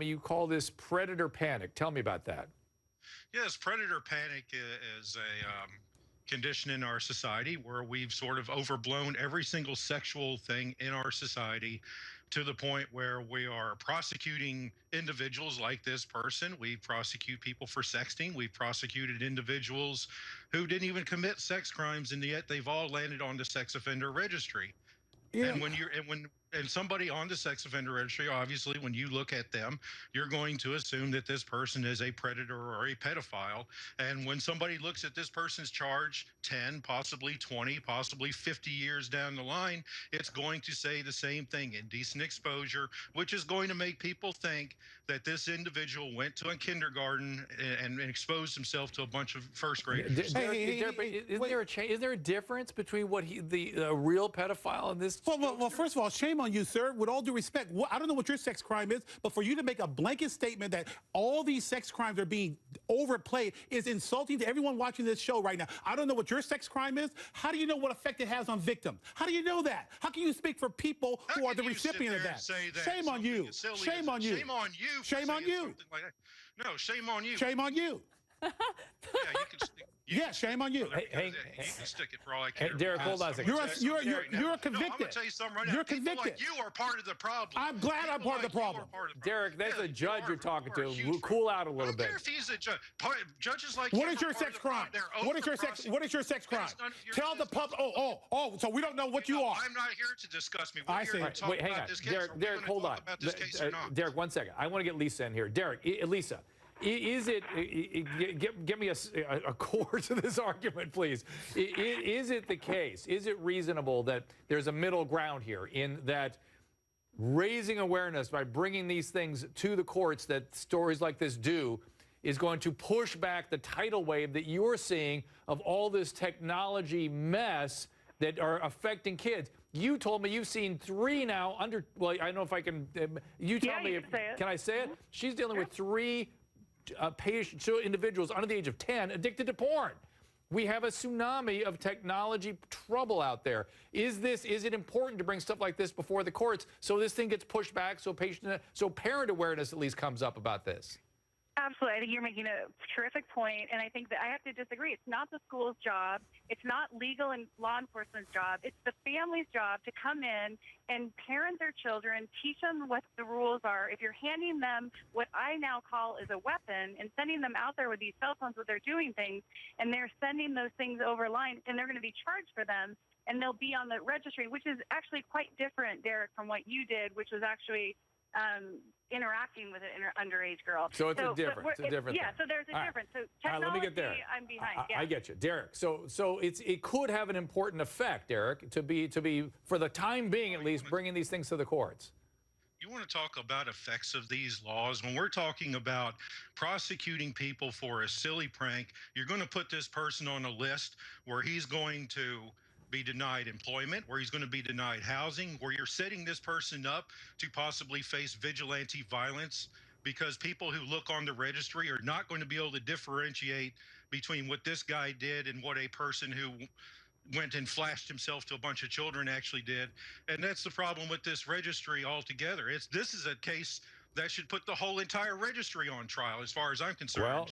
You call this predator panic. Tell me about that. Yes, predator panic is a condition in our society where we've sort of overblown every single sexual thing in our society to the point where we are prosecuting individuals like this person. We prosecute people for sexting. We've prosecuted individuals who didn't even commit sex crimes, and yet they've all landed on the sex offender registry. Yeah. And somebody on the sex offender registry, obviously, when you look at them, you're going to assume that this person is a predator or a pedophile. And when somebody looks at this person's charge 10, possibly 20, possibly 50 years down the line, it's going to say the same thing: indecent exposure, which is going to make people think that this individual went to a kindergarten and exposed himself to a bunch of first graders. Is there a difference between what the real pedophile and this? Well, first of all, shame on you, sir. With all due respect, I don't know what your sex crime is, but for you to make a blanket statement that all these sex crimes are being overplayed is insulting to everyone watching this show right now. I don't know what your sex crime is. How do you know what effect it has on victims? How do you know that? How can you speak for people who are the recipient of that? Shame on you. Shame on you. Shame on you. Shame on you. Like no, shame on you. Shame on you. Yeah, you can stick. Yeah, shame on you. You can stick it for all I care. Hey, Derek, hold on a second. You're convicted. No, I'm going to tell you something right now. You're People convicted. like you are part of the problem. I'm glad I'm part of the problem. Derek, that's a judge you're talking to. We'll cool out a little bit. I don't care if he's a judge. Judges like What is your sex crime? What is your sex crime? Tell the public. Oh, so we don't know what you are. I'm not here to discuss me. I see. Wait, hang on. Derek, hold on. Derek, 1 second. I want to get Lisa in here. Derek, Lisa. Is it, give me a core to this argument, please. Is it the case, is it reasonable that there's a middle ground here in that raising awareness by bringing these things to the courts that stories like this do is going to push back the tidal wave that you're seeing of all this technology mess that are affecting kids? You told me you've seen 3 now well, I don't know if I can, you tell me, can I say it? She's dealing with 3 individuals under the age of 10 addicted to porn. We have a tsunami of technology trouble out there. Is it important to bring stuff like this before the courts so this thing gets pushed back, so parent awareness at least comes up about this? Absolutely. I think you're making a terrific point, and I think that I have to disagree. It's not the school's job. It's not legal and law enforcement's job. It's the family's job to come in and parent their children, teach them what the rules are. If you're handing them what I now call is a weapon and sending them out there with these cell phones where they're doing things, and they're sending those things over line, and they're going to be charged for them, and they'll be on the registry, which is actually quite different, Derek, from what you did, which was actually interacting with an underage girl. So it's a different thing. Yeah, so there's a difference. So technology, let me get there. I'm behind. Yeah. I get you, Derek. So it could have an important effect, Derek, to be for the time being at least bringing these things to the courts. You want to talk about effects of these laws? When we're talking about prosecuting people for a silly prank, you're going to put this person on a list where he's going to be denied employment, where he's going to be denied housing, where you're setting this person up to possibly face vigilante violence, because people who look on the registry are not going to be able to differentiate between what this guy did and what a person who went and flashed himself to a bunch of children actually did. And that's the problem with this registry altogether. This is a case that should put the whole entire registry on trial, as far as I'm concerned. Well,